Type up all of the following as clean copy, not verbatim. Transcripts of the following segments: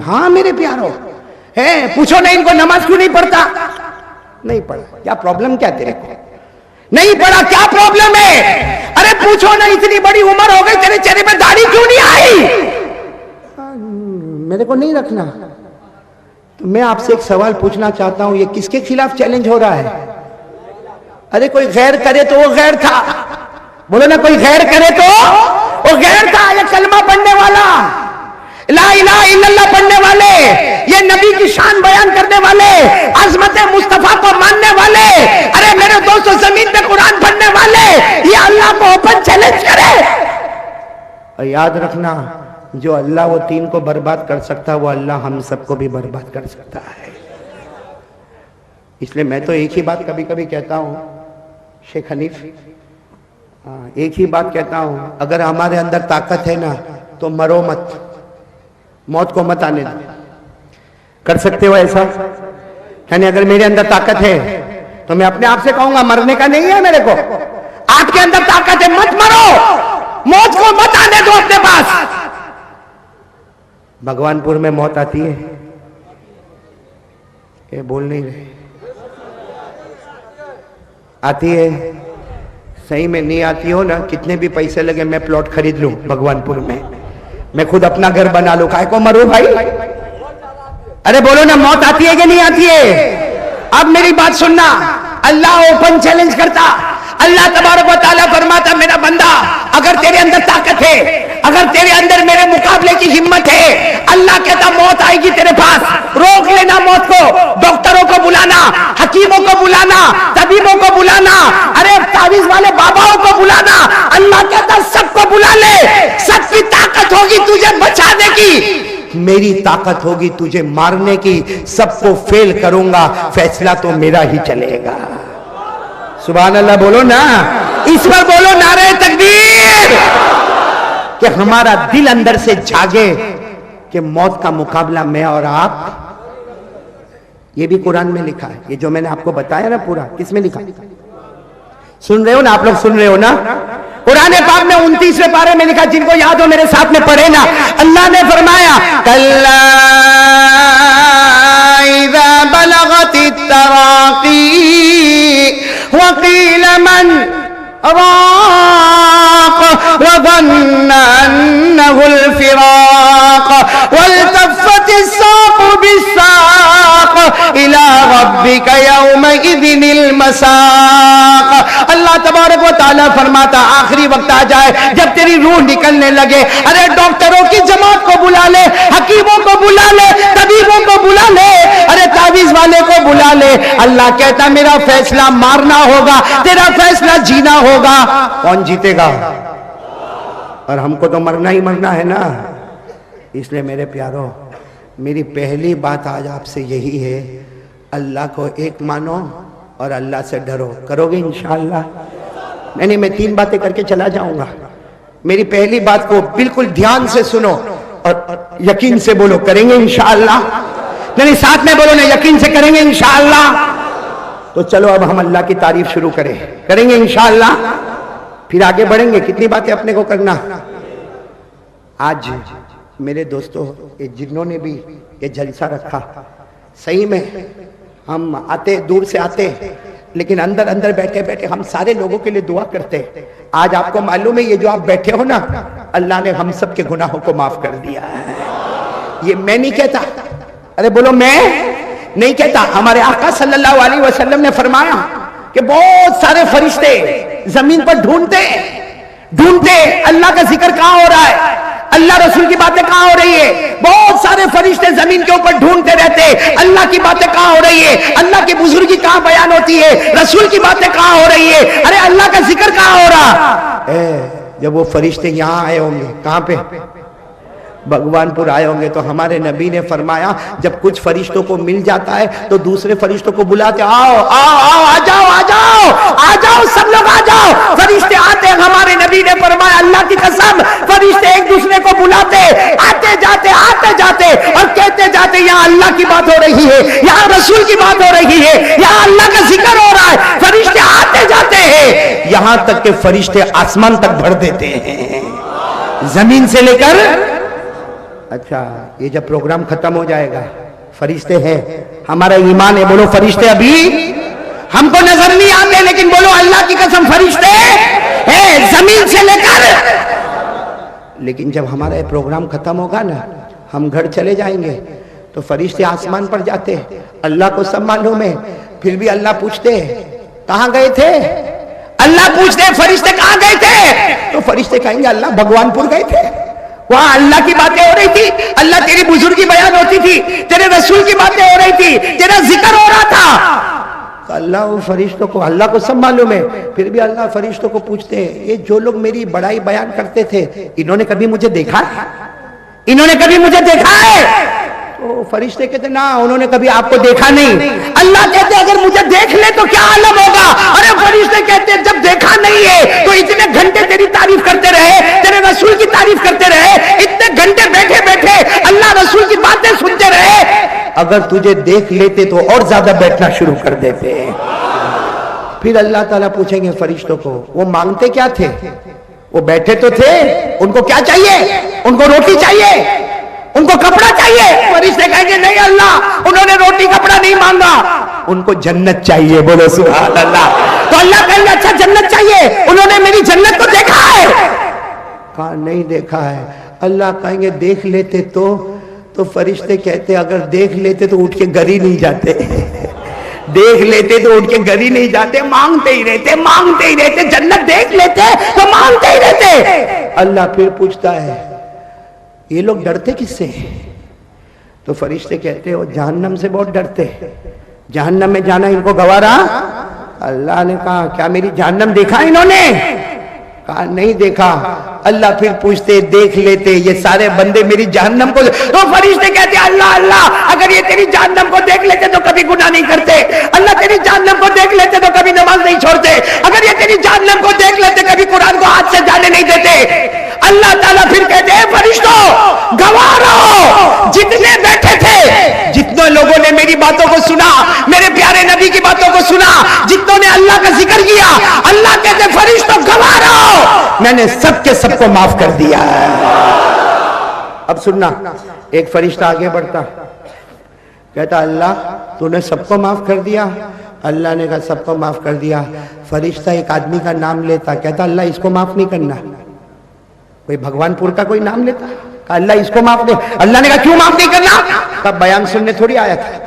ہاں میرے پیارو ہے، پوچھو نہیں ان کو نماز کیوں نہیں پڑھتا؟ نہیں پڑھا، کیا پرابلم کیا تیرے کو؟ نہیں پڑھا، کیا پرابلم ہے؟ ارے پوچھو نا، اتنی بڑی عمر ہو گئی تیرے چہرے پہ داڑھی کیوں نہیں آئی؟ میرے کو نہیں رکھنا۔ تو میں آپ سے ایک سوال پوچھنا چاہتا ہوں، یہ کس کے خلاف چیلنج ہو رہا ہے؟ ارے کوئی غیر کرے تو وہ غیر تھا، بولو نا، کوئی غیر کرے تو وہ غیر تھا۔ یہ کلمہ پڑھنے والا، لا الہ الا اللہ پڑھنے والے، یہ نبی کی شان بیان کرنے والے، عظمت مصطفیٰ کو ماننے والے، ارے میرے دوستو زمین پہ قرآن پڑھنے والے، یہ اللہ کو اوپن چیلنج کرے۔ اور یاد رکھنا، جو اللہ وہ تین کو برباد کر سکتا وہ اللہ ہم سب کو بھی برباد کر سکتا ہے۔ اس لیے میں تو ایک ہی بات کبھی کبھی کہتا ہوں شیخ حنیف، ایک ہی بات کہتا ہوں، اگر ہمارے اندر طاقت ہے نا تو مرو مت، موت کو مت آنے دو۔ کر سکتے ہو ایسا؟ یعنی اگر میرے اندر طاقت ہے تو میں اپنے آپ سے کہوں گا مرنے کا نہیں ہے میرے کو، آپ کے اندر طاقت ہے، مت مرو، موت کو مت آنے دو اپنے پاس۔ بھگوان پور میں موت آتی ہے، یہ بول نہیں رہے، آتی ہے؟ صحیح میں نہیں آتی ہو نا، کتنے بھی پیسے لگے میں پلاٹ خرید لوں بھگوان پور میں خود اپنا گھر بنا لوں، کائے کو مروں بھائی؟ ارے بولو نا، موت آتی ہے کہ نہیں آتی ہے؟ اب میری بات سننا، اللہ اوپن چیلنج کرتا، اللہ تبارک و تعالیٰ فرماتا میرا بندہ اگر تیرے اندر طاقت ہے، اگر تیرے اندر میرے مقابلے کی ہمت ہے، اللہ کہتا موت آئے گی تیرے پاس، روک لینا موت کو، ڈاکٹروں کو بلانا، حکیموں کو بلانا، طبیبوں کو بلانا، ارے تعویذ والے باباؤں کو بلانا، اللہ کہتا سب کو بلا لے، سب کی طاقت ہوگی تجھے بچانے کی، میری طاقت ہوگی تجھے مارنے کی، سب کو فیل کروں گا، فیصلہ تو میرا ہی چلے گا۔ سبحان اللہ بولو نا، اس پر بولو نعرہ تکبیر، کہ ہمارا دل اندر سے جاگے کہ موت کا مقابلہ میں اور آپ۔ یہ بھی قرآن میں لکھا ہے، یہ جو میں نے آپ کو بتایا نا پورا، کس میں لکھا؟ سن رہے ہو نا آپ لوگ؟ سن رہے ہو نا؟ قرآن پاک میں 29ویں پارے میں لکھا، جن کو یاد ہو میرے ساتھ میں پڑھے نا، اللہ نے فرمایا کَلَّا اِذَا بَلَغَتِ التَّرَاقِي وَقِيلَ مَنْ رَاقَ وَظَنَّ أَنَّهُ الْفِرَاقَ وَالْتَفَّتِ السَّاقُ بِالسَّاقِ إِلَى رَبِّكَ يَوْمَئِذٍ الْمَسَاقُ۔ اللہ تبارک و تعالیٰ فرماتا آخری وقت آ جائے جب تیری روح نکلنے لگے، ارے ڈاکٹروں کی جماعت کو بلا لے، حکیموں کو بلا لے، طبیبوں کو بلا لے، ارے تعویذ والے کو بلا لے، اللہ کہتا میرا فیصلہ مارنا ہوگا، تیرا فیصلہ جینا ہوگا۔ کون جیتے گا؟ اور ہم کو تو مرنا ہی مرنا ہے نا۔ اس لیے میرے پیارو، میری پہلی بات آج آپ سے یہی ہے، اللہ کو ایک مانو اور اللہ سے ڈرو۔ کرو گے انشاءاللہ؟ نہیں، میں 3 باتیں کر کے چلا جاؤں گا۔ میری پہلی بات کو بالکل دھیان سے سنو اور یقین سے بولو، کریں گے انشاءاللہ؟ نہیں، ساتھ میں بولو نا، یقین سے کریں گے انشاءاللہ؟ تو چلو اب ہم اللہ کی تعریف شروع کریں گے انشاءاللہ، پھر آگے بڑھیں گے۔ کتنی باتیں اپنے کو کرنا۔ آج میرے دوستو، جنہوں نے بھی یہ جلسہ رکھا، صحیح میں ہم آتے دور سے آتے، لیکن اندر بیٹھے بیٹھے ہم سارے لوگوں کے لیے دعا کرتے۔ آج آپ کو معلوم ہے یہ جو آپ بیٹھے ہو نا، اللہ نے ہم سب کے گناہوں کو معاف کر دیا ہے۔ یہ میں نہیں کہتا، ارے بولو میں نہیں کہتا، ہمارے آقا صلی اللہ علیہ وسلم نے فرمایا کہ بہت سارے فرشتے زمین پر ڈھونڈتے اللہ کا ذکر کہاں ہو رہا ہے، اللہ رسول کی باتیں کہاں ہو رہی ہے، بہت سارے فرشتے زمین کے اوپر ڈھونڈتے رہتے، اللہ کی باتیں کہاں ہو رہی ہے، اللہ کی بزرگی کہاں بیان ہوتی ہے، رسول کی باتیں کہاں ہو رہی ہے، ارے اللہ کا ذکر کہاں ہو رہا۔ جب وہ فرشتے یہاں آئے ہوں گے، کہاں پہ؟ بھگوان پور آئے ہوں گے، تو ہمارے نبی نے فرمایا جب کچھ فرشتوں کو مل جاتا ہے تو دوسرے فرشتوں کو بلاتے، آؤ آؤ آؤ، آ جاؤ آ جاؤ آ جاؤ، سب لوگ آ جاؤ۔ فرشتے آتے ہیں، ہمارے نبی نے فرمایا اللہ کی قسم فرشتے ایک دوسرے کو بلاتے، آتے جاتے اور کہتے جاتے یہاں اللہ کی بات ہو رہی ہے، یہاں رسول کی بات ہو رہی ہے، یہاں اللہ کا ذکر ہو رہا ہے۔ فرشتے آتے جاتے ہیں، یہاں تک کہ فرشتے آسمان تک بھر دیتے ہیں، زمین سے لے کر اچھا یہ جب پروگرام ختم ہو جائے گا فرشتے ہیں، ہمارا ایمان ہے، بولو فرشتے ابھی ہم کو نظر نہیں آتے، لیکن بولو اللہ کی قسم فرشتے ہیں زمین سے لے کر، لیکن جب ہمارا یہ پروگرام ختم ہوگا نا ہم گھر چلے جائیں گے تو فرشتے آسمان پر جاتے، اللہ کو سب معلوم ہے، پھر بھی اللہ پوچھتے کہاں گئے تھے؟ اللہ پوچھتے فرشتے کہاں گئے تھے؟ تو فرشتے کہیں گے اللہ بھگوان پور گئے تھے، وہاں اللہ کی باتیں ہو رہی تھی، اللہ تیری بزرگی بیان ہوتی تھی، تیرے رسول کی باتیں ہو رہی تھی، تیرا ذکر ہو رہا تھا۔ تو اللہ وہ فرشتوں کو، اللہ کو سب معلوم ہے، پھر بھی اللہ فرشتوں کو پوچھتے ہیں یہ جو لوگ میری بڑائی بیان کرتے تھے انہوں نے کبھی مجھے دیکھا ہے؟ انہوں نے کبھی مجھے دیکھا ہے؟ تو فرشتے کہتے نا انہوں نے کبھی آپ کو دیکھا نہیں۔ اللہ کہتے اگر مجھے دیکھ لے تو کیا عالم ہوگا؟ ارے فرشتے کہتے جب دیکھا نہیں ہے تو اتنے گھنٹے تیری تعریف کرتے رہے، تیرے رسول کی تعریف کرتے رہے، اتنے گھنٹے بیٹھے بیٹھے اللہ رسول کی باتیں سنتے رہے، اگر تجھے دیکھ لیتے تو اور زیادہ بیٹھنا شروع کر دیتے۔ پھر اللہ تعالیٰ پوچھیں گے فرشتوں کو وہ مانگتے کیا تھے؟ وہ بیٹھے تو تھے، ان کو کیا چاہیے؟ ان کو روٹی چاہیے، ان کو کپڑا چاہیے؟ فرشتے کہیں گے نہیں اللہ انہوں نے روٹی کپڑا نہیں مانگا، ان کو جنت چاہیے، بولو سبحان اللہ۔ تو اللہ کہیں گے اچھا جنت چاہیے، انہوں نے میری جنت کو دیکھا ہے؟ کہا نہیں دیکھا ہے۔ اللہ کہیں گے دیکھ لیتے تو فرشتے کہتے اگر دیکھ لیتے تو اٹھ کے گھر ہی نہیں جاتے، دیکھ لیتے تو اٹھ کے گھر ہی نہیں جاتے، مانگتے ہی رہتے، مانگتے ہی رہتے، جنت دیکھ لیتے تو مانگتے ہی رہتے۔ اللہ پھر پوچھتا ہے یہ لوگ ڈرتے کس سے؟ تو فرشتے کہتے وہ جہنم سے بہت ڈرتے، جہنم میں جانا ان کو گوارا؟ اللہ نے کہا کیا میری جہنم دیکھا انہوں نے؟ کہا نہیں دیکھا۔ اللہ پھر پوچھتے دیکھ لیتے یہ سارے بندے میری جہنم کو، تو فرشتے کہتے اللہ اللہ اگر یہ تیری جہنم کو دیکھ لیتے تو کبھی گناہ نہیں کرتے، اللہ تیری جہنم کو دیکھ لیتے تو کبھی نماز نہیں چھوڑتے، اگر یہ تیری جہنم کو دیکھ لیتے کبھی قرآن کو ہاتھ سے جانے نہیں دیتے۔ اللہ تعالیٰ پھر کہتے ہیں فرشتوں گواہ رہو جتنے بیٹھے تھے، جتنے لوگوں نے میری باتوں کو سنا، میرے پیارے نبی کی باتوں کو سنا، جتنوں نے اللہ کا ذکر کیا، اللہ کہتے ہیں فرشتوں گواہ رہو میں نے سب کے سب کو معاف کر دیا ہے۔ اب سننا، ایک فرشتہ آگے بڑھتا کہتا اللہ تو نے سب کو معاف کر دیا؟ اللہ نے کہا سب کو معاف کر دیا۔ فرشتہ ایک آدمی کا نام لیتا کہتا اللہ اس کو معاف نہیں کرنا، کوئی بھگوان پور کا کوئی نام لیتا، کہا اللہ اس کو معاف دے۔ اللہ نے کہا کیوں معاف نہیں کرنا؟ کہا بیان سننے تھوڑی آیا تھا،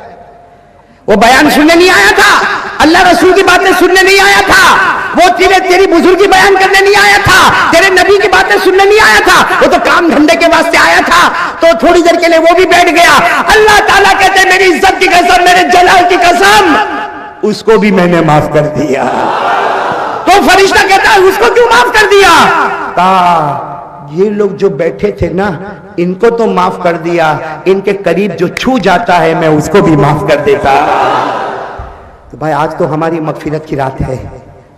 وہ بیان سننے نہیں آیا تھا، اللہ رسول کی باتیں سننے نہیں آیا تھا، وہ تیری بزرگی بیان کرنے نہیں آیا تھا، تیرے نبی کی باتیں سننے نہیں آیا تھا، وہ تو کام دھندے کے واسطے آیا تھا، تو تھوڑی دیر کے لیے وہ بھی بیٹھ گیا۔ اللہ تعالیٰ کہتے ہیں میری عزت کی قسم، میرے جلال کی قسم، اس کو بھی میں نے معاف کر دیا۔ تو فرشتہ کہتا ہے اس کو کیوں معاف کر دیا؟ کہا یہ لوگ جو بیٹھے تھے نا ان کو تو معاف کر دیا، ان کے قریب جو چھو جاتا ہے میں اس کو بھی معاف کر دیتا۔ تو بھائی آج تو ہماری مغفرت کی رات ہے،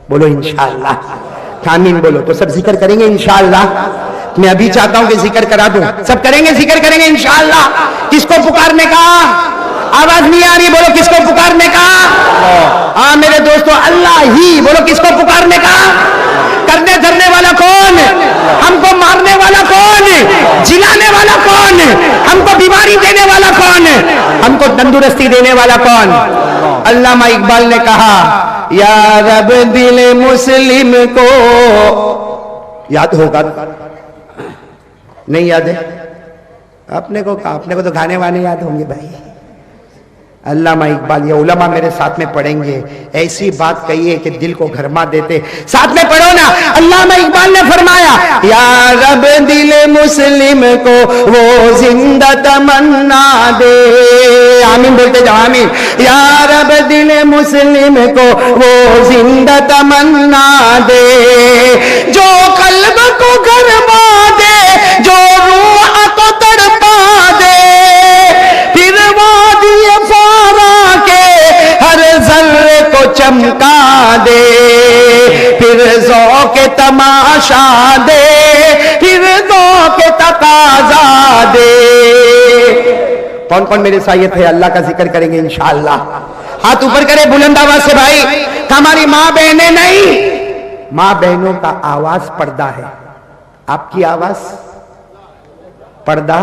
بولو انشاءاللہ، آمین بولو۔ تو سب ذکر کریں گے انشاءاللہ؟ میں ابھی چاہتا ہوں کہ ذکر کرا دوں، سب کریں گے، ذکر کریں گے انشاءاللہ۔ کس کو پکارنے کا؟ آواز نہیں آ رہی، بولو کس کو پکارنے کا؟ ہاں میرے دوستو اللہ ہی، بولو کس کو پکارنے کا؟ کرنے دھرنے والا کون؟ ہم کو مارنے والا کون؟ جلانے والا کون؟ ہم کو بیماری دینے والا کون؟ ہم کو تندرستی دینے والا کون؟ علامہ اقبال نے کہا یا رب دل مسلم کو، یاد ہوگا نہیں یاد ہے؟ اپنے کو کہا، اپنے کو تو گانے وانے یاد ہوں گے بھائی۔ علامہ اقبال، یہ علماء میرے ساتھ میں پڑھیں گے، ایسی بات کہیے کہ دل کو گھرما دیتے، ساتھ میں پڑھو نا۔ علامہ اقبال نے فرمایا یا رب دل مسلم کو وہ زندہ تمنا دے، آمین بولتے جاؤ، آمین۔ یا رب دل مسلم کو وہ زندہ تمنا دے، جو قلب کو گھرما دے، جو روح کو تڑپا دے، پھر وادی فارا کے ہر ذرے کو چمکا دے، پھر ذوق تماشا دے، پھر ذوق تقاضا دے۔ کون کون میرے ساتھ ہے اللہ کا ذکر کریں گے انشاءاللہ؟ ہاتھ اوپر کرے بلند آواز سے بھائی۔ ہماری ماں بہنیں نہیں، ماں بہنوں کا آواز پردہ ہے، آپ کی آواز پردہ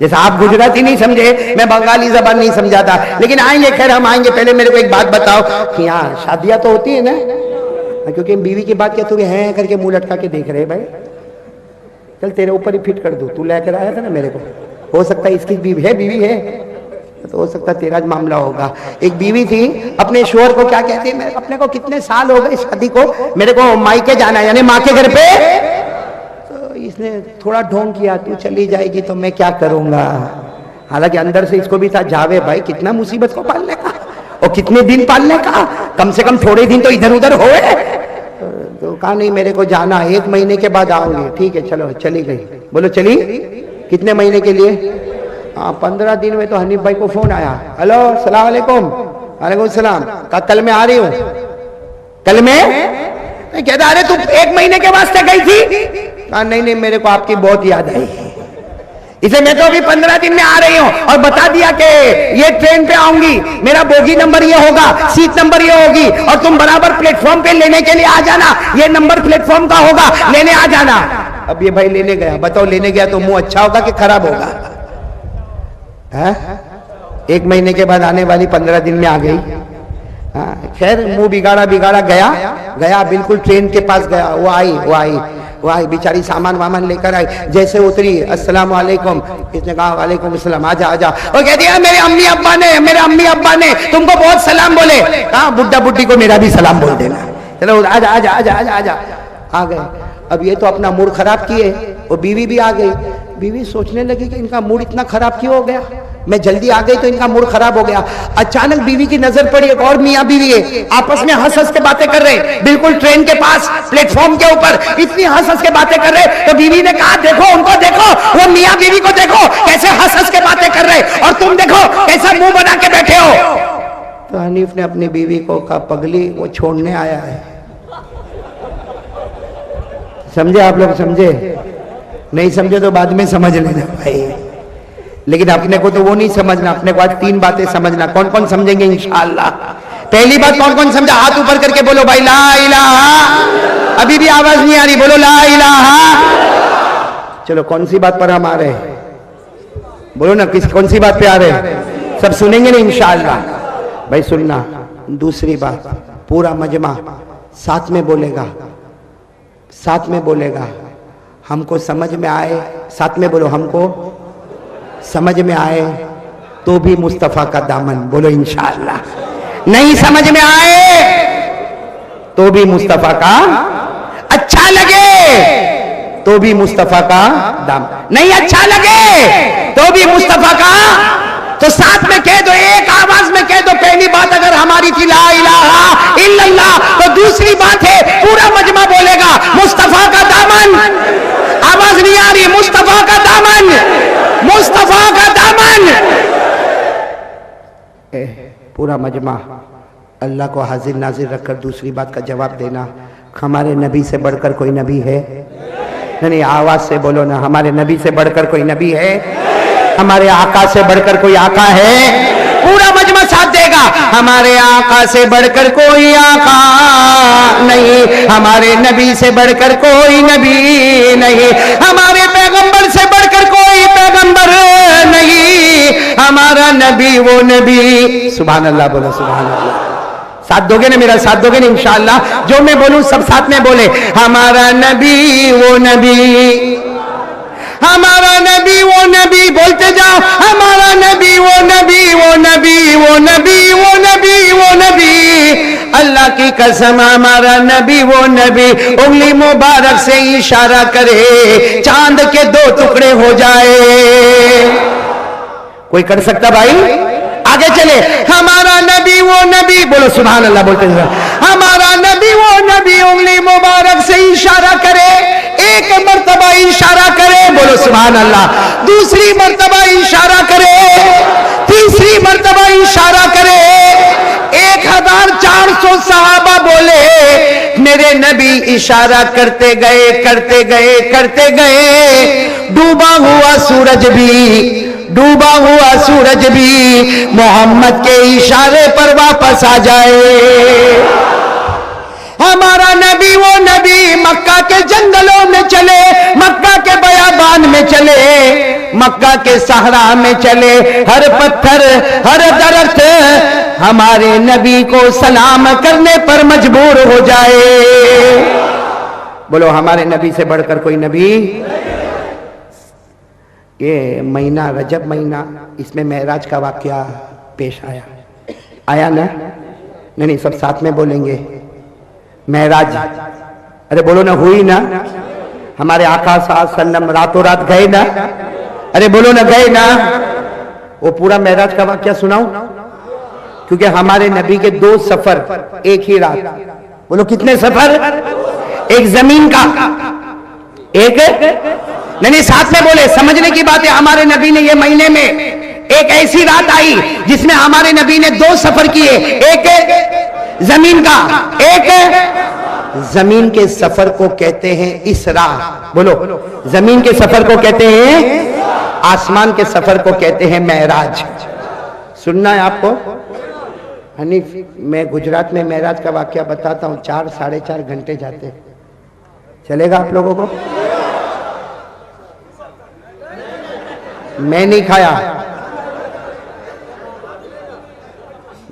جیسا آپ گجراتی نہیں سمجھے میں بنگالی زبان نہیں سمجھا تھا، لیکن آئیں گے، خیر ہم آئیں گے. پہلے میرے کو ایک بات بتاؤ کہ یہاں شادیاں تو ہوتی ہیں نا؟ کیونکہ بیوی کی بات کیا تو ہیں کر کے منہ لٹکا کے دیکھ رہے بھائی. چل تیرے اوپر ہی فٹ کر دوں، تو لے کر آیا تھا نا میرے کو. ہو سکتا ہے اس کی بیوی ہے تو ہو سکتا ہے تیرا معاملہ ہوگا. ایک بیوی تھی، اپنے شوہر کو کیا کہتی ہے، اپنے کو کتنے سال ہو گئے شادی کو، میرے کو مائکے جانا ہے، یعنی ماں کے گھر پہ. تو اس نے تھوڑا ڈھونگ کیا، تو چلی جائے گی تو میں کیا کروں گا. حالانکہ اندر سے اس کو بھی تھا جاوے بھائی کتنا مصیبت کو پالنے کا اور کتنے دن پالنے کا، کم سے کم تھوڑے دن تو ادھر ادھر ہوئے. تو کہا نہیں میرے کو جانا، 1 مہینے کے بعد آؤں گی. ٹھیک ہے چلو، چلی گئی. بولو چلی کتنے مہینے کے لیے؟ 15 دن میں. تو حنیف بھائی کو فون آیا، ہلو السلام علیکم. وعلیکم السلام. کہا کل میں آ رہی ہوں. کل میں کہتا ارے تو 1 مہینے کے واسطے گئی تھی. کہا نہیں میرے کو آپ کی بہت یاد آئی، اسے میں تو ابھی 15 دن میں آ رہی ہوں، اور بتا دیا کہ یہ ٹرین پہ آؤں گی، میرا بوگی نمبر یہ ہوگا، سیٹ نمبر یہ ہوگی، اور تم برابر پلیٹ فارم پہ لینے کے لیے آ جانا، یہ نمبر پلیٹ فارم کا ہوگا، لینے آ جانا. اب یہ بھائی لینے گیا، بتاؤ لینے گیا تو منہ اچھا ہوگا کہ خراب ہوگا؟ 1 مہینے کے بعد آنے والی 15 دن میں آ گئی. خیر منہ بگاڑا گیا بالکل ٹرین کے پاس گیا. وہ آئی بیچاری سامان وامان لے کر آئی. جیسے اتری السلام علیکم، اس نے کہا وعلیکم السلام. آجا. وہ کہتی ہے میرے امی ابا نے تم کو بہت سلام بولے. کہا بڈھا بڈھی کو میرا بھی سلام بول دینا. چلو آجا. آ گئے. اب یہ تو اپنا موڈ خراب کیے، وہ بیوی بھی آ گئی. بیوی سوچنے لگی کہ ان کا موڈ اتنا خراب کیوں ہو گیا، میں جلدی آ گئی تو ان کا موڈ خراب ہو گیا. اچانک بیوی کی نظر پڑی، ایک اور میاں بیوی ہے، آپس میں ہنس کے باتیں کر رہے، بالکل ٹرین کے پاس پلیٹ فارم کے اوپر اتنی ہنس کے باتیں کر رہے. تو بیوی نے کہا دیکھو ان کو، دیکھو وہ میاں بیوی کو دیکھو کیسے ہنس کے باتیں کر رہے، اور تم دیکھو کیسا منہ بنا کے بیٹھے ہو. تو حنیف نے اپنی بیوی کو کہا پگلی وہ چھوڑنے آیا ہے. سمجھے آپ لوگ؟ سمجھے؟ نہیں سمجھے تو بعد میں سمجھ لینا بھائی، لیکن اپنے کو تو وہ نہیں سمجھنا. اپنے کو آج 3 باتیں سمجھنا. کون کون سمجھیں گے انشاءاللہ؟ پہلی بات کون سمجھا؟ ہاتھ اوپر کر کے بولو بھائی لا الہ. ابھی بھی آواز نہیں آ رہی، بولو لا الہ. چلو کون سی بات پر ہم آ رہے ہیں؟ بولو نا کون سی بات پہ آ رہے ہیں؟ سب سنیں گے نا انشاءاللہ؟ بھائی سننا. دوسری بات، پورا مجمع ساتھ میں بولے گا. ہم کو سمجھ میں آئے، ساتھ میں بولو، ہم کو سمجھ میں آئے تو بھی مصطفیٰ کا دامن. بولو انشاءاللہ. نہیں سمجھ میں آئے تو بھی مصطفیٰ کا، اچھا لگے تو بھی مصطفیٰ کا دامن، نہیں اچھا لگے تو بھی مصطفیٰ کا. تو ساتھ میں کہہ دو، ایک آواز میں کہہ دو. پہلی بات اگر ہماری تھی لا الہ الا اللہ، تو دوسری بات ہے پورا مجمع بولے گا مصطفیٰ کا دامن. آواز نہیں آ رہی، مصطفیٰ کا دامن، مصطفیٰ کا دامن. پورا مجمع اللہ کو حاضر ناظر رکھ کر دوسری بات کا جواب دینا. ہمارے نبی سے بڑھ کر کوئی نبی ہے؟ نہیں آواز سے بولو نا. ہمارے نبی سے بڑھ کر کوئی نبی ہے؟ ہمارے آقا سے بڑھ کر کوئی آقا ہے؟ پورا مجمع ساتھ دے گا. ہمارے آقا سے بڑھ کر کوئی آقا نہیں، ہمارے نبی سے بڑھ کر کوئی نبی نہیں، ہمارے پیغمبر سے بڑھ کر کوئی پیغمبر نہیں، ہمارا نبی وہ نبی. سبحان اللہ بولو، سبحان اللہ. ساتھ دو گے نا میرا؟ ساتھ دو گے نا انشاءاللہ؟ جو میں بولوں سب ساتھ میں بولے. ہمارا نبی وہ نبی، ہمارا نبی وہ نبی. بولتے جاؤ. ہمارا نبی وہ نبی، وہ نبی وہ نبی وہ نبی وہ نبی. اللہ کی قسم ہمارا نبی وہ نبی. انگلی مبارک سے اشارہ کرے چاند کے 2 ٹکڑے ہو جائے. کوئی کر سکتا بھائی؟ آگے چلے. ہمارا نبی وہ نبی. بولو سبحان اللہ بولتے جاؤ. ہمارا نبی وہ نبی. انگلی مبارک سے اشارہ کرے، ایک مرتبہ اشارہ کرے. بولو سبحان اللہ. دوسری مرتبہ اشارہ کرے، تیسری مرتبہ اشارہ کرے. 1400 صحابہ بولے میرے نبی اشارہ کرتے گئے. ڈوبا ہوا سورج بھی محمد کے اشارے پر واپس آ جائے. ہمارا نبی وہ نبی مکہ کے جنگلوں میں چلے، مکہ کے بیابان میں چلے، مکہ کے صحرا میں چلے، ہر پتھر ہر درخت ہمارے نبی کو سلام کرنے پر مجبور ہو جائے۔ بولو ہمارے نبی سے بڑھ کر کوئی نبی؟ یہ مہینہ رجب مہینہ، اس میں معراج کا واقعہ پیش آیا نا؟ نہیں سب ساتھ میں بولیں گے، معراج، ارے بولو نا، ہوئی نا؟ ہمارے آقا صلی اللہ علیہ وسلم راتوں رات گئے نا؟ ارے بولو نا، گئے نا؟ وہ پورا معراج کا واقعہ سناؤں؟ کیونکہ ہمارے نبی کے 2 سفر ایک ہی رات۔ بولو کتنے سفر؟ ایک زمین کا، ایک نہیں ساتھ میں بولے، سمجھنے کی بات ہے۔ ہمارے نبی نے یہ مہینے میں ایک ایسی رات آئی جس میں ہمارے نبی نے 2 سفر کیے، ایک زمین کا، ایک زمین کے سفر کو کہتے ہیں اسراء۔ بولو زمین کے سفر کو کہتے ہیں، آسمان کے سفر کو کہتے ہیں معراج۔ سننا ہے آپ کو؟ حنیف، میں گجرات میں معراج کا واقعہ بتاتا ہوں، 4 ساڑھے 4 گھنٹے جاتے، چلے گا آپ لوگوں کو؟ میں نہیں کھایا،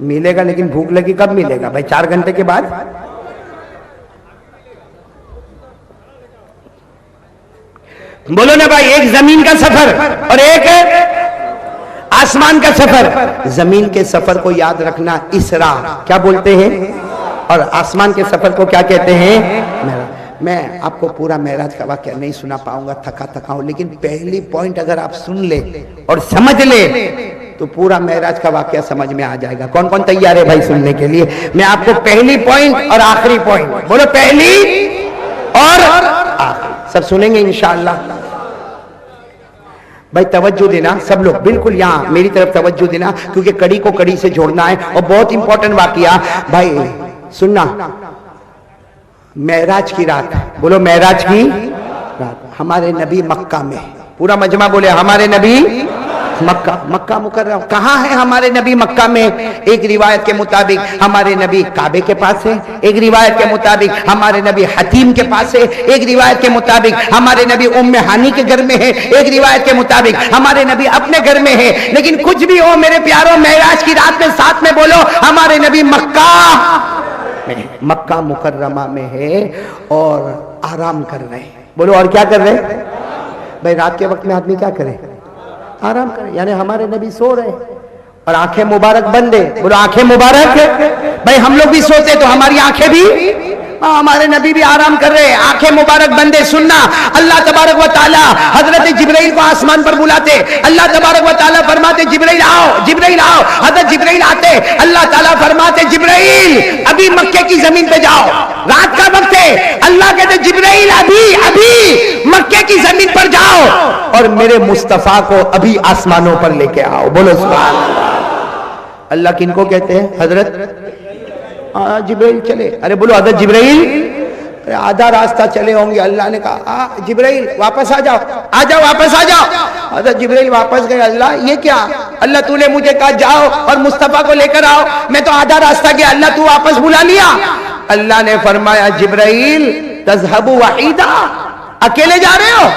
ملے گا لیکن بھوک لگی کب ملے گا بھائی؟ 4 گھنٹے کے بعد؟ بولو نا بھائی، ایک زمین کا سفر اور ایک آسمان کا سفر۔ زمین کے سفر کو یاد رکھنا اسراء کیا بولتے ہیں، اور آسمان کے سفر کو کیا کہتے ہیں؟ معراج۔ میں آپ کو پورا معراج کا واقعہ نہیں سنا پاؤں گا، تھکا ہوں، لیکن پہلی پوائنٹ اگر آپ سن لے اور سمجھ لے تو پورا معراج کا واقعہ سمجھ میں آ جائے گا۔ کون کون تیار ہے بھائی سننے کے لیے؟ میں آپ کو پہلی پوائنٹ اور آخری پوائنٹ، بولو پہلی اور آخری، سب سنیں گے انشاءاللہ۔ بھائی توجہ دینا سب لوگ، بالکل یہاں میری طرف توجہ دینا، کیونکہ کڑی کو کڑی سے جوڑنا ہے اور بہت امپورٹنٹ واقعہ۔ بھائی سننا، معراج کی رات، بولو معراج کی رات، ہمارے نبی مکہ میں، پورا مجمع بولے ہمارے نبی مکہ مکرمہ۔ کہاں ہے ہمارے نبی مکہ میں؟ ایک روایت کے مطابق ہمارے نبی کعبے کے پاس ہے، ایک روایت کے مطابق ہمارے نبی حتیم کے پاس ہے، ایک روایت کے مطابق ہمارے نبی ام ہانی کے گھر میں ہے، ایک روایت کے مطابق ہمارے نبی اپنے گھر میں ہے۔ لیکن کچھ بھی ہو میرے پیاروں، معراج کی رات میں ساتھ میں بولو ہمارے نبی مکہ مکرمہ میں ہے اور آرام کر رہے ہیں۔ بولو اور کیا کر رہے ہیں؟ بھائی رات کے وقت میں آدمی کیا کرے؟ آرام کرے، یعنی ہمارے نبی سو رہے اور آنکھیں مبارک بند ہے۔ بولو آنکھیں مبارک۔ بھائی ہم لوگ بھی سوتے تو ہماری آنکھیں بھی، ہمارے نبی بھی آرام کر رہے، آنکھیں مبارک بندے۔ سننا، اللہ تبارک و تعالی حضرت جبرائیل کو آسمان پر بلاتے، اللہ تبارک و تعالی فرماتے جبرائیل آؤ، جبرائیل آؤ، حضرت جبرائیل آتے، اللہ تعالی فرماتے جبرائیل ابھی مکے کی زمین پہ جاؤ، رات کا وقت ہے، اللہ کہتے جبرائیل ابھی مکے کی زمین پر جاؤ اور میرے مصطفیٰ کو ابھی آسمانوں پر لے کے آؤ۔ بولو سبحان اللہ۔ اللہ کن کو کہتے ہیں؟ حضرت جبرائیل چلے، ارے بولو حضرت جبرائیل، آدھا راستہ چلے ہوں گے، اللہ نے کہا جبرائیل واپس آ جاؤ، آ جاؤ، واپس آ جاؤ۔ حضرت جبرائیل واپس گئے، اللہ یہ کیا؟ اللہ تو نے مجھے کہا جاؤ اور مصطفیٰ کو لے کر آؤ، میں تو آدھا راستہ گیا، اللہ تو واپس بلا لیا۔ اللہ نے فرمایا جبرائیل تذهب وحیدا، اکیلے جا رہے ہو؟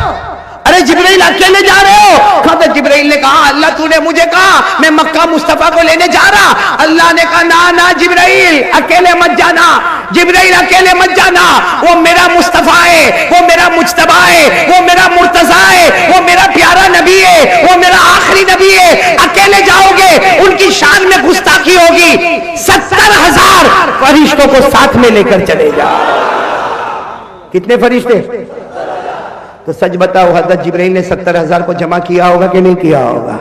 ارے جبرائیل اکیلے جا رہے ہو؟ حضرت جبرائیل نے کہا اللہ تو نے مجھے کہا میں مکہ مصطفیٰ کو لینے جا رہا۔ اللہ نے کہا نا جبرائیل اکیلے مت جانا، جبرائیل اکیلے مت جانا، وہ میرا مصطفیٰ ہے، وہ میرا مجتبیٰ ہے، وہ میرا مرتضیٰ ہے، وہ میرا پیارا نبی ہے، وہ میرا آخری نبی ہے۔ اکیلے جاؤ گے ان کی شان میں گستاخی ہوگی، 70,000 فرشتوں کو ساتھ میں لے کر چلے جا۔ کتنے فرشتے؟ تو سچ بتاؤ حضرت جبرائیل نے 70,000 کو جمع کیا ہوگا کہ نہیں کیا ہوگا؟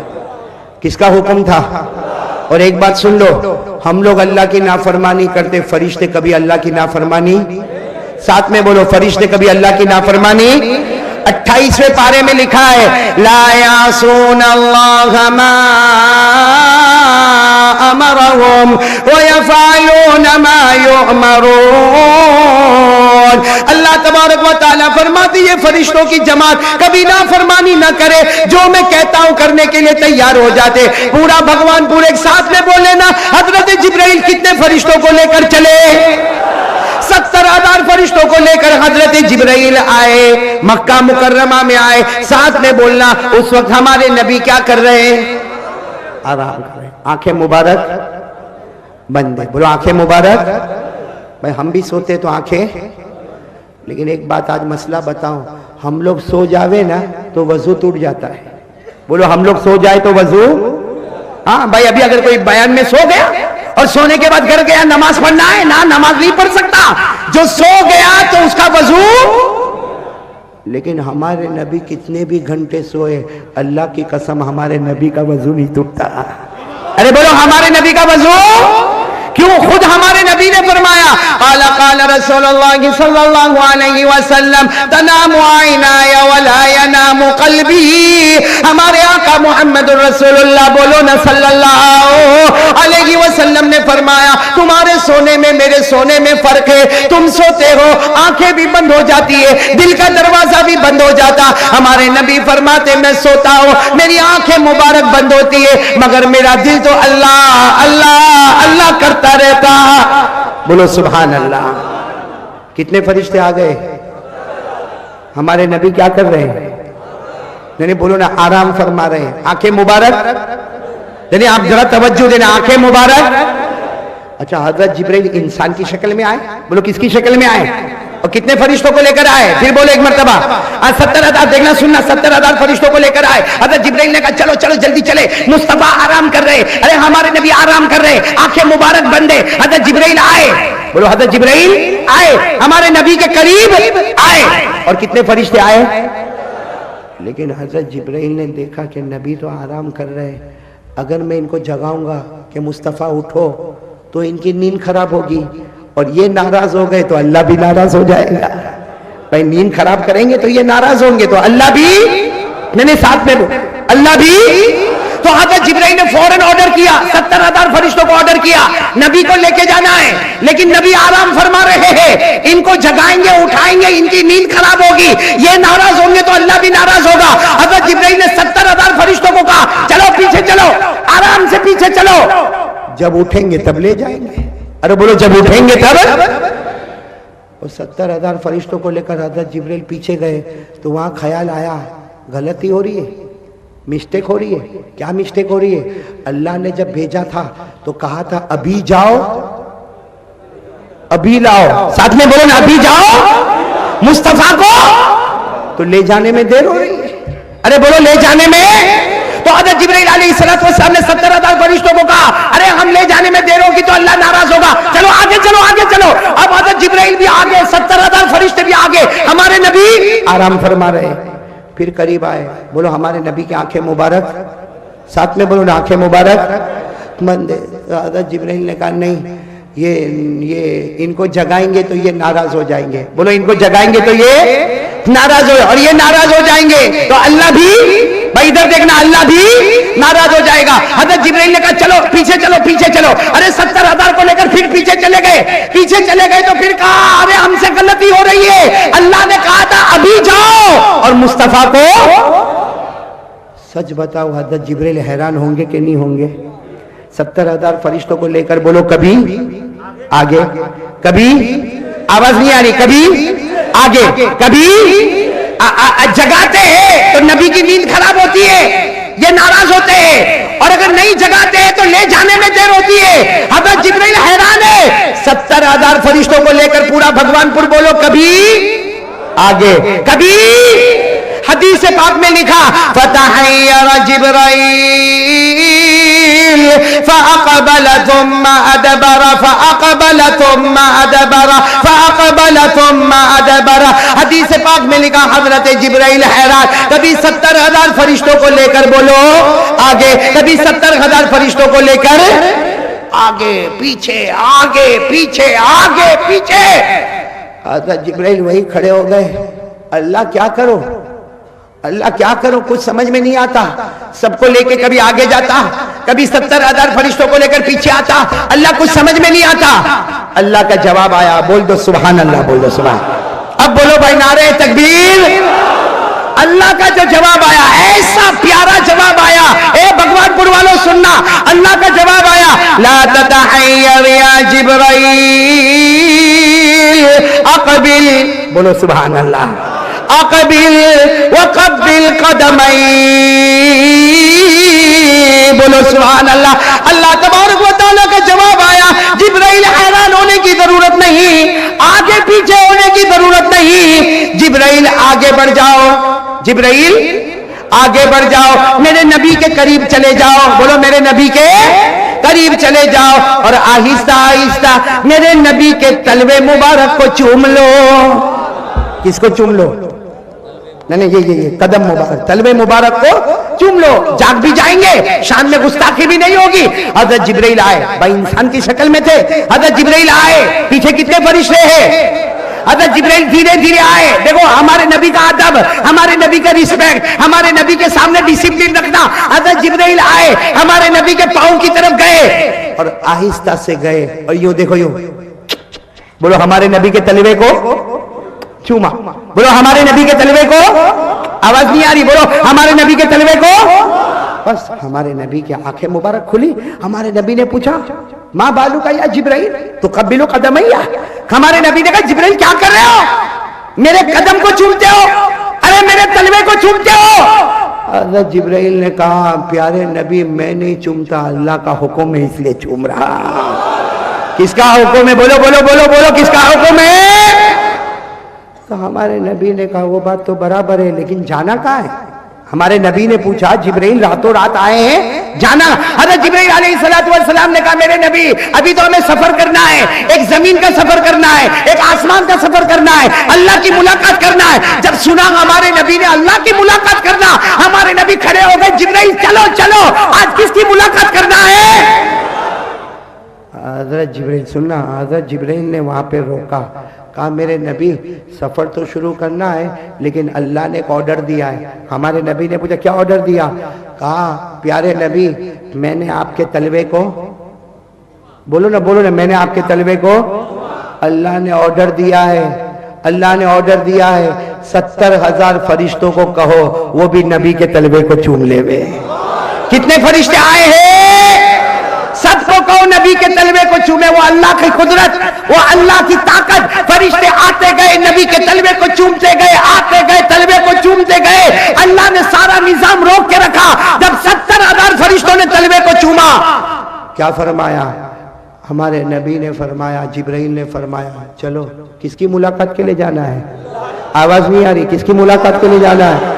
کس کا حکم تھا؟ اور ایک بات سن لو، ہم لوگ اللہ کی نافرمانی کرتے، فرشتے کبھی اللہ کی نافرمانی، ساتھ میں بولو فرشتے کبھی اللہ کی نافرمانی۔ 28ویں پارے میں لکھا ہے لا یعصون اللہ ما امرهم ویفعلون ما یؤمرون۔ اللہ تبارک و تعالیٰ فرماتی ہے فرشتوں کی جماعت کبھی نافرمانی نہ کرے، جو میں کہتا ہوں کرنے کے لیے تیار ہو جاتے۔ پورا بھگوان پورے ایک ساتھ میں بولے نا، حضرت جبرائیل کتنے فرشتوں کو لے کر چلے؟ 70,000 فرشتوں کو لے کر حضرت جبرائیل آئے، مکہ مکرمہ میں آئے. ساتھ میں بولنا، اس وقت ہمارے نبی کیا کر رہے ہیں؟ آرام کر رہے ہیں. آنکھیں مبارک بندے. بولو آنکھیں مبارک. بھائی ہم بھی سوتے تو آنکھیں، لیکن ایک بات آج مسئلہ بتاؤں، ہم لوگ سو جاوے نا تو وضو ٹوٹ جاتا ہے. بولو ہم لوگ سو جائے تو وضو. ہاں بھائی ابھی اگر کوئی بیان میں سو گیا اور سونے کے بعد گھر گیا نماز پڑھنا ہے نا، نماز نہیں پڑھ سکتا. جو سو گیا تو اس کا وضو. لیکن ہمارے نبی کتنے بھی گھنٹے سوئے، اللہ کی قسم ہمارے نبی کا وضو نہیں ٹوٹتا. ارے بولو ہمارے نبی کا وضو. کیوں؟ خود ہمارے نبی نے فرمایا، قال قال رسول اللہ صلی اللہ علیہ وسلم تنام عینای ولا ینام قلبی. ہمارے آقا محمد رسول اللہ بولو نا صلی اللہ علیہ وسلم نے فرمایا تمہارے سونے میں میرے سونے میں فرق ہے. تم سوتے ہو آنکھیں بھی بند ہو جاتی ہے، دل کا دروازہ بھی بند ہو جاتا. ہمارے نبی فرماتے میں سوتا ہوں میری آنکھیں مبارک بند ہوتی ہے مگر میرا دل تو اللہ اللہ اللہ کرتا رہتا. بولو سبحان اللہ. کتنے فرشتے آ گئے؟ ہمارے نبی کیا کر رہے ہیں؟ نہیں بولو نا آرام فرما رہے ہیں. آنکھیں مبارک. یعنی آپ ذرا توجہ دینا. آنکھیں مبارک. اچھا حضرت جبرائیل انسان کی شکل میں آئے. بولو کس کی شکل میں آئے؟ اور کتنے فرشتوں کو لے کر آئے؟ پھر بولو ایک مرتبہ. 70,000 دیکھنا سننا، 70,000 فرشتوں کو لے کر آئے. حضرت جبرائیل نے کہا چلو چلو جلدی چلے. مصطفیٰ آرام کر رہے. ارے ہمارے نبی آرام کر رہے، آنکھیں مبارک بندے. حضرت جبرائیل آئے. بولو حضرت جبرائیل آئے، ہمارے نبی کے قریب آئے. اور کتنے فرشتے آئے؟ لیکن حضرت جبرائیل نے دیکھا کہ نبی تو آرام کر رہے، اگر میں ان کو جگاؤں گا کہ مصطفیٰ اٹھو تو ان کی نیند خراب ہوگی، اور یہ ناراض ہو گئے تو اللہ بھی ناراض ہو جائے گا. بھائی نیند خراب کریں گے تو یہ ناراض ہوں گے تو اللہ بھی. میں نے ساتھ میں اللہ بھی. تو حضرت جبرائیل نے فوراً آرڈر کیا، 70,000 فرشتوں کو آرڈر کیا نبی کو لے کے جانا ہے. لیکن نبی آرام فرما رہے ہیں، ان کو جگائیں گے اٹھائیں گے ان کی نیند خراب ہوگی، یہ ناراض ہوں گے تو اللہ بھی ناراض ہوگا. حضرت جبرائیل نے 70,000 فرشتوں کو کہا چلو پیچھے چلو، آرام سے پیچھے چلو، جب اٹھیں گے تب لے جائیں گے. ارے بولو جب اٹھیں گے تب. اور 70,000 فرشتوں کو لے کر حضرت جبرائیل پیچھے گئے تو وہاں خیال آیا غلطی ہو رہی ہے، مسٹیک ہو رہی ہے. کیا مسٹیک ہو رہی ہے؟ اللہ نے جب بھیجا تھا تو کہا تھا ابھی جاؤ ابھی لاؤ. ساتھ میں بولو نا ابھی جاؤ مصطفیٰ کو. تو لے جانے میں دیر ہو رہی ہے. ارے بولو لے جانے میں. تو حضرت جبرائیل علیہ السلام نے 70,000 فرشتوں کو کہا ارے ہم لے جانے میں دیر ہوگی تو اللہ ناراض ہوگا، چلو آگے چلو آگے چلو. اب حضرت جبرائیل بھی آگے، 70,000 فرشتے بھی آگے، ہمارے نبی آرام فرما رہے. پھر قریب آئے. بولو ہمارے نبی کی آنکھیں مبارک. ساتھ میں بولو نا آنکھیں مبارک بندے. حضرت جبرائیل نے کہا نہیں یہ ان کو جگائیں گے تو یہ ناراض ہو جائیں گے. بولو ان کو جگائیں گے تو یہ ناراض ہو، اور یہ ناراض ہو جائیں گے تو اللہ بھی. بھائی ادھر دیکھنا اللہ بھی ناراض ہو جائے گا. حضرت جبرائیل نے کہا چلو پیچھے چلو پیچھے چلو. ارے 70,000 کو لے کر پھر پیچھے چلے گئے تو پھر کہا ارے ہم سے غلطی ہو رہی ہے، اللہ نے کہا تھا ابھی جاؤ. اور مصطفیٰ کو سچ بتاؤ حضرت جبرائیل حیران ہوں گے کہ نہیں ہوں گے؟ 70,000 فرشتوں کو لے کر بولو کبھی آگے کبھی آواز نہیں آ رہی، کبھی آگے کبھی جگاتے ہیں تو نبی کی نیند خراب ہوتی ہے، یہ ناراض ہوتے ہیں، اور اگر نہیں جگاتے ہیں تو لے جانے میں دیر ہوتی ہے. حضرت جبرائیل حیران ہے. 70,000 فرشتوں کو لے کر پورا بھگوان پور بولو کبھی آگے کبھی. حدیث پاک میں لکھا فتحیر جبرائیل فاقبل ثم ادبر فاقبل ثم ادبر فاقبل ثم ادبر. حدیث پاک میں لکھا حضرت جبرائیل حیران، کبھی 70,000 فرشتوں کو لے کر بولو آگے، کبھی 70,000 فرشتوں کو لے کر آگے پیچھے آگے پیچھے آگے پیچھے. حضرت جبرائیل وہی کھڑے ہو گئے. اللہ کیا کرو اللہ کیا کرو، کچھ سمجھ میں نہیں آتا. سب کو لے کے کبھی آگے جاتا، کبھی 70,000 فرشتوں کو لے کر پیچھے آتا. اللہ کچھ سمجھ میں نہیں آتا. اللہ کا جواب آیا. بول دو سبحان اللہ، بول دو سبحان. اب بولو بھائی نعرہ تکبیر. اللہ کا جو جواب آیا ایسا پیارا جواب آیا. اے بھگوان پور والوں سننا، اللہ کا جواب آیا لا تتحیر یا جبرائیل اقبل، بولو سبحان اللہ، اقبل وقبل قدمئی، بولو سبحان اللہ۔ اللہ تبارک و تعالیٰ کا جواب آیا، جبرائیل حیران ہونے کی ضرورت نہیں، آگے پیچھے ہونے کی ضرورت نہیں، جبرائیل آگے بڑھ جاؤ، جبرائیل آگے بڑھ جاؤ، میرے نبی کے قریب چلے جاؤ، بولو میرے نبی کے قریب چلے جاؤ، اور آہستہ آہستہ میرے نبی کے تلوے مبارک کو چوم لو۔ کس کو چوم لو؟ نہیں یہ قدم مبارک، تلوے مبارک کو چوم لو، جاگ بھی جائیں گے، شان میں گستاخی بھی نہیں ہوگی۔ حضرت جبرائیل آئے، بھائی انسان کی شکل میں تھے، حضرت جبرائیل آئے، پیچھے کتنے فرشتے ہیں، حضرت جبرائیل دھیرے دھیرے آئے۔ دیکھو ہمارے نبی کا ادب، ہمارے نبی کا ریسپیکٹ، ہمارے نبی کے سامنے ڈسپلن رکھنا۔ حضرت جبرائیل آئے، ہمارے نبی کے پاؤں کی طرف گئے اور آہستہ سے گئے، اور یوں دیکھو، یوں بولو ہمارے نبی کے تلوے کو چوما، بولو ہمارے نبی کے تلوے کو، آواز نہیں آ رہی، بولو ہمارے نبی کے تلوے کو۔ بس ہمارے نبی کی آنکھیں مبارک کھلی، ہمارے نبی نے پوچھا ماں بالو کا یا جبرائیل تو قبلو قدمیا، ہمارے نبی نے کہا جبرائیل کیا کر رہے ہو، میرے قدم کو چومتے ہو، ارے میرے تلوے کو چومتے ہو۔ حضرت جبرائیل نے کہا پیارے نبی میں نہیں چومتا، اللہ کا حکم ہے اس لیے چوم رہا۔ کس کا حکم ہے؟ بولو بولو بولو بولو، کس کا حکم ہے؟ تو ہمارے نبی نے کہا وہ بات تو برابر ہے، لیکن جانا کہاں ہے؟ ہمارے نبی نے پوچھا جبرائیل راتوں رات آئے ہیں، جانا؟ حضرت جبرائیل علیہ السلام نے کہا میرے نبی ابھی تو ہمیں سفر کرنا ہے، ایک زمین کا سفر کرنا ہے، ایک آسمان کا سفر کرنا ہے، اللہ کی ملاقات کرنا ہے۔ جب سنا ہمارے نبی نے اللہ کی ملاقات کرنا، ہمارے نبی کھڑے ہو گئے، جبرائیل چلو چلو آج کس کی ملاقات کرنا ہے؟ حضرت جبرائیل سننا، حضرت جبرائیل نے وہاں پہ روکا، کہا میرے نبی سفر تو شروع کرنا ہے لیکن اللہ نے ایک آرڈر دیا ہے۔ ہمارے نبی نے پوچھا کیا آرڈر دیا؟ کہا پیارے نبی میں نے آپ کے تلوے کو، بولو نا میں نے آپ کے تلوے کو، اللہ نے آرڈر دیا ہے، اللہ نے آرڈر دیا ہے 70,000 فرشتوں کو کہو وہ بھی نبی کے تلوے کو چوم لے وے۔ کتنے فرشتے آئے ہیں؟ سب کو کہو نبی کے تلوے کو چومے، وہ اللہ کی قدرت، وہ اللہ کی طاقت، فرشتے آتے گئے نبی کے تلوے کو چومتے گئے، آتے گئے تلوے کو چومتے گئے۔ اللہ نے سارا نظام روک کے رکھا، جب 70,000 فرشتوں نے تلوے کو چوما کیا فرمایا؟ ہمارے نبی نے فرمایا، جبرائیل نے فرمایا چلو کس کی ملاقات کے لیے جانا ہے؟ آواز نہیں آ رہی، کس کی ملاقات کے لیے جانا ہے؟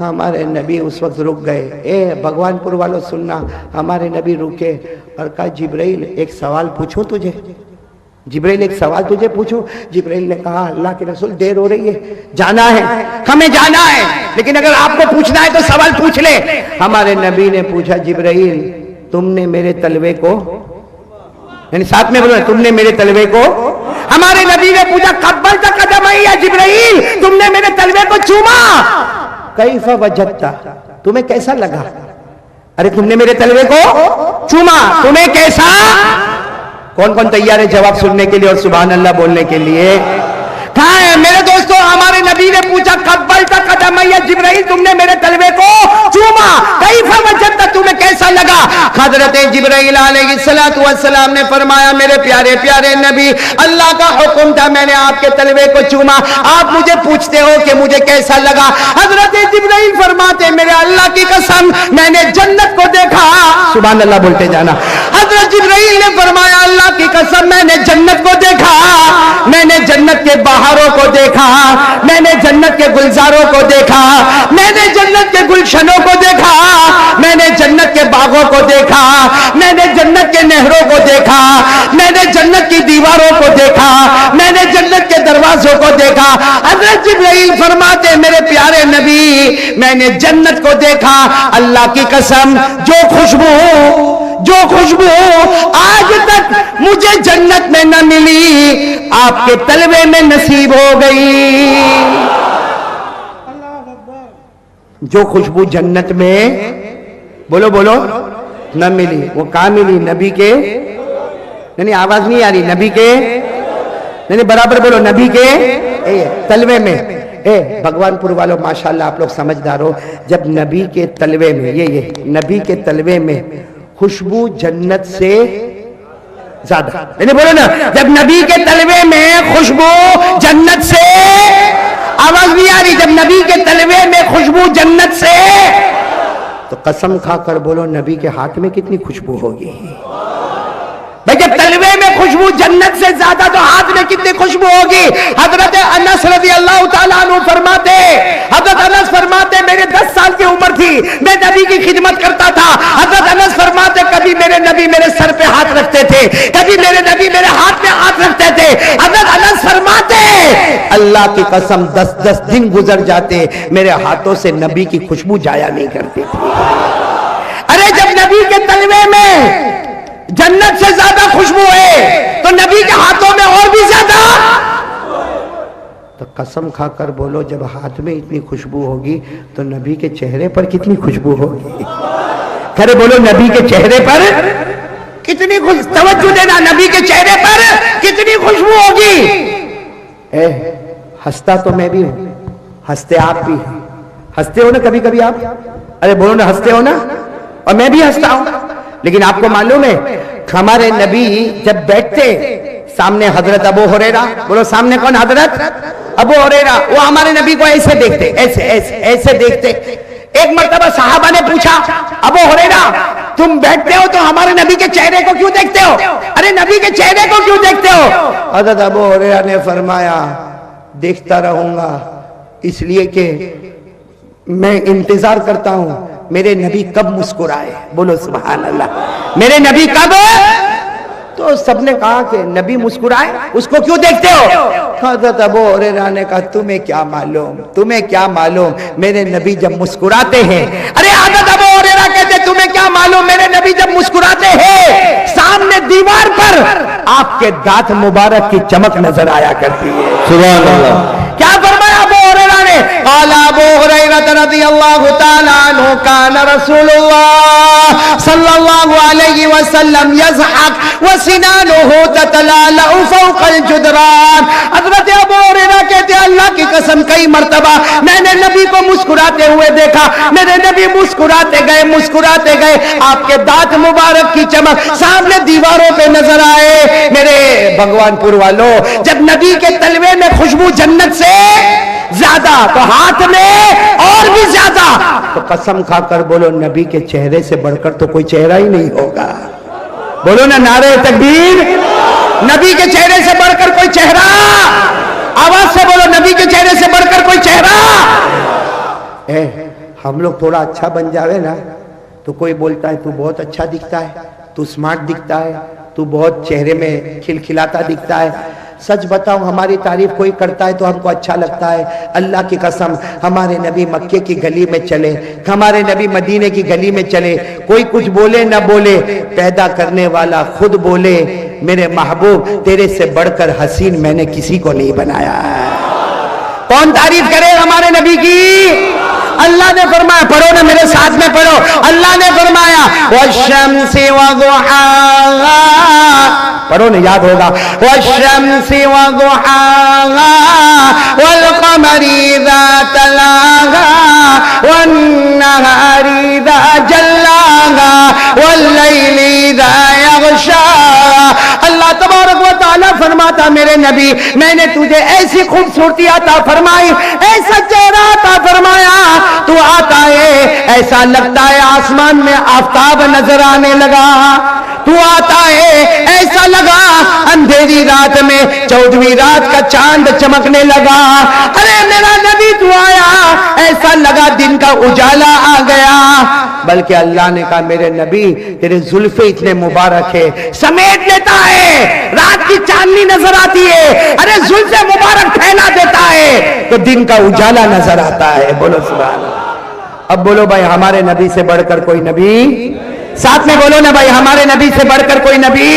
ہمارے نبی اس وقت رک گئے۔ اے بھگوان پور والوں سننا، ہمارے نبی رکے اور کہا جبرائیل ایک سوال پوچھوں تجھے، جبرائیل ایک سوال تجھے پوچھوں؟ جبرائیل نے کہا اللہ کے رسول دیر ہو رہی ہے، جانا ہے، ہمیں جانا ہے، لیکن اگر آپ کو پوچھنا ہے تو سوال پوچھ لے۔ ہمارے نبی نے پوچھا جبرائیل تم نے میرے تلوے کو، یعنی ساتھ میں بولو تم نے میرے تلوے کو، ہمارے نبی نے پوچھا قبلت قدمئی یا جبرائیل تم نے میرے تلوے کو چوما، کیف وجدت تمہیں کیسا لگا؟ ارے تم نے میرے تلوے کو چوما، تمہیں کیسا؟ کون کون تیار ہے جواب سننے کے لیے اور سبحان اللہ بولنے کے لیے؟ کہاں ہے میرے دوستو؟ ہمارے نبی نے پوچھا قبلت قدمئی جبرائیل تم نے میرے تلوے کو چوما، کیف وجدت تمہیں کیسا لگا؟ حضرت جبرائیل علیہ السلام نے فرمایا میرے پیارے پیارے نبی اللہ کا حکم تھا، میں نے آپ کے تلوے کو چوما، آپ مجھے پوچھتے ہو کہ مجھے کیسا لگا؟ حضرت جبرائیل فرماتے میرے اللہ کی قسم میں نے جنت کو دیکھا، سبحان اللہ بولتے جانا۔ حضرت جبرائیل نے فرمایا اللہ کی قسم میں نے جنت کو دیکھا، میں نے جنت کے بہاروں کو دیکھا، میں نے جنت کے گلزاروں کو دیکھا، میں نے جنت کے گلشنوں کو دیکھا، میں نے جنت کے باغوں کو دیکھا، میں نے جنت کے نہروں کو دیکھا، میں نے جنت کی دیواروں کو دیکھا، میں نے جنت کے دروازوں کو دیکھا۔ حضرت جبرائیل فرماتے میرے پیارے نبی میں نے جنت کو دیکھا، اللہ کی قسم جو خوشبو آج تک مجھے جنت میں نہ ملی آپ کے تلوے میں نصیب ہو گئی۔ جو خوشبو جنت میں بولو نہ ملی وہ کہاں ملی؟ نبی کے، نہیں آواز نہیں آ رہی، نبی کے، نہیں برابر بولو، نبی کے تلوے میں۔ بھگوان پور والوں ماشاءاللہ آپ لوگ سمجھدار ہو، جب نبی کے تلوے میں یہ نبی کے تلوے میں خوشبو جنت سے زیادہ. یعنی بولو نا, جب نبی کے تلوے میں خوشبو جنت سے, آواز نہیں آ رہی, جب نبی کے تلوے میں خوشبو جنت سے, تو قسم کھا کر بولو نبی کے ہاتھ میں کتنی خوشبو ہوگی. بھئی جب تلوے میں خوشبو جنت سے زیادہ تو ہاتھ میں کتنی خوشبو ہوگی. حضرت انس رضی اللہ تعالیٰ عنہ فرماتے, حضرت انس فرماتے میرے 10 سال کی عمر تھی, میں نبی کی خدمت کرتا تھا. حضرت انس فرماتے کبھی میرے نبی میرے سر پہ ہاتھ رکھتے تھے, کبھی میرے نبی میرے ہاتھ پہ ہاتھ رکھتے تھے. حضرت انس فرماتے اللہ کی قسم 10 دن گزر جاتے میرے ہاتھوں سے نبی کی خوشبو جایا نہیں کرتی تھی. ارے جب نبی کے تلوے میں جنت سے زیادہ خوشبو ہے تو نبی کے ہاتھوں میں اور بھی زیادہ. تو قسم کھا کر بولو جب ہاتھ میں اتنی خوشبو ہوگی تو نبی کے چہرے پر کتنی خوشبو ہوگی. کھڑے بولو نبی کے چہرے پر کتنی خوشبو, توجہ دینا, نبی کے چہرے پر کتنی خوشبو ہوگی. اے ہنستا تو میں بھی ہوں, ہنستے آپ بھی, ہنستے ہو نا کبھی کبھی آپ, ارے بولو نا ہنستے ہو نا, اور میں بھی ہنستا ہوں. لیکن آپ کو معلوم ہے ہمارے نبی جب بیٹھتے سامنے حضرت ابو ہریرہ, بولو سامنے کون, حضرت ابو ہریرہ, وہ ہمارے نبی کو ایسے دیکھتے, ایسے ایسے ایسے دیکھتے. ایک مرتبہ صحابہ نے پوچھا ابو ہریرہ تم بیٹھتے ہو تو ہمارے نبی کے چہرے کو کیوں دیکھتے ہو, ارے نبی کے چہرے کو کیوں دیکھتے ہو. حضرت ابو ہریرہ نے فرمایا دیکھتا رہوں گا اس لیے کہ میں انتظار کرتا ہوں میرے نبی کب مسکرائے. بولو سبحان اللہ, میرے نبی کب. تو سب نے کہا کہ نبی مسکرائے, اس کو کیوں دیکھتے ہو. حضرت ابو ہریرہ نے کہا تمہیں کیا معلوم, تمہیں کیا معلوم, میرے نبی جب مسکراتے ہیں. ارے حضرت ابو ہریرہ کہتے تمہیں کیا معلوم, میرے نبی جب مسکراتے ہیں سامنے دیوار پر آپ کے دانت مبارک کی چمک نظر آیا کرتی ہے. سبحان اللہ. کیا فرمایا ابو ہریرہ نے, قال ابو ہریرہ رضی اللہ تعالیٰ عنہ کان رسول اللہ صلی اللہ علیہ وسلم یضحک وسنانہ تتلالع فوق الجدران. حضرت ابو ہریرہ کہتے اللہ کی قسم کئی مرتبہ میں نے نبی کو مسکراتے ہوئے دیکھا, میرے نبی مسکراتے گئے مسکراتے گئے, آپ کے دانت مبارک کی چمک سامنے دیواروں پہ نظر آئے. میرے بھگوان پور والوں, جب نبی کے تلوے میں خوشبو جنت سے زیادہ تو ہاتھ میں اور بھی زیادہ, تو قسم کھا کر بولو نبی کے چہرے سے بڑھ کر تو کوئی چہرہ ہی نہیں ہوگا. بولو نا نعرہ تکبیر, نبی کے چہرے سے بڑھ کر کوئی چہرہ, آواز سے بولو نبی کے چہرے سے بڑھ کر کوئی چہرہ. ہم لوگ تھوڑا اچھا بن جاوے نا تو کوئی بولتا ہے تو بہت اچھا دکھتا ہے, تو سمارٹ دکھتا ہے, تو بہت چہرے میں کھلکھلاتا دکھتا ہے. سچ بتاؤں ہماری تعریف کوئی کرتا ہے تو ہم کو اچھا لگتا ہے. اللہ کی قسم ہمارے نبی مکے کی گلی میں چلے, ہمارے نبی مدینے کی گلی میں چلے, کوئی کچھ بولے نہ بولے, پیدا کرنے والا خود بولے میرے محبوب تیرے سے بڑھ کر حسین میں نے کسی کو نہیں بنایا. کون تعریف کرے ہمارے نبی کی. اللہ نے فرمایا, پڑھو نا میرے ساتھ میں پڑھو, اللہ نے فرمایا والشمس وضحاها, پڑھو نا یاد ہوگا, والشمس وضحاها والقمر اذا تلاها والنهار اذا جلاها والليل اذا يغشاها. اللہ تبارک و تعالیٰ فرماتا میرے نبی میں نے تجھے ایسی خوبصورتی عطا فرمائی, ایسا چہرہ عطا فرمایا, تو آتا ہے ایسا لگتا ہے آسمان میں آفتاب نظر آنے لگا, تو آتا ہے ایسا لگا اندھیری رات میں 14ویں رات کا چاند چمکنے لگا. ارے میرا نبی تو آیا ایسا لگا دن کا اجالا آ گیا. بلکہ اللہ نے کہا میرے نبی تیرے زلفیں اتنے مبارک ہے, سمیٹ لیتا ہے, رات کی چاندنی نظر آتی ہے, ارے زلفیں مبارک پھیلا دیتا ہے تو دن کا اجالا نظر آتا ہے. بولو سبحان اللہ. اب بولو بھائی ہمارے نبی سے بڑھ کر کوئی نبی, ساتھ میں بولو نا بھائی ہمارے نبی سے بڑھ کر کوئی نبی.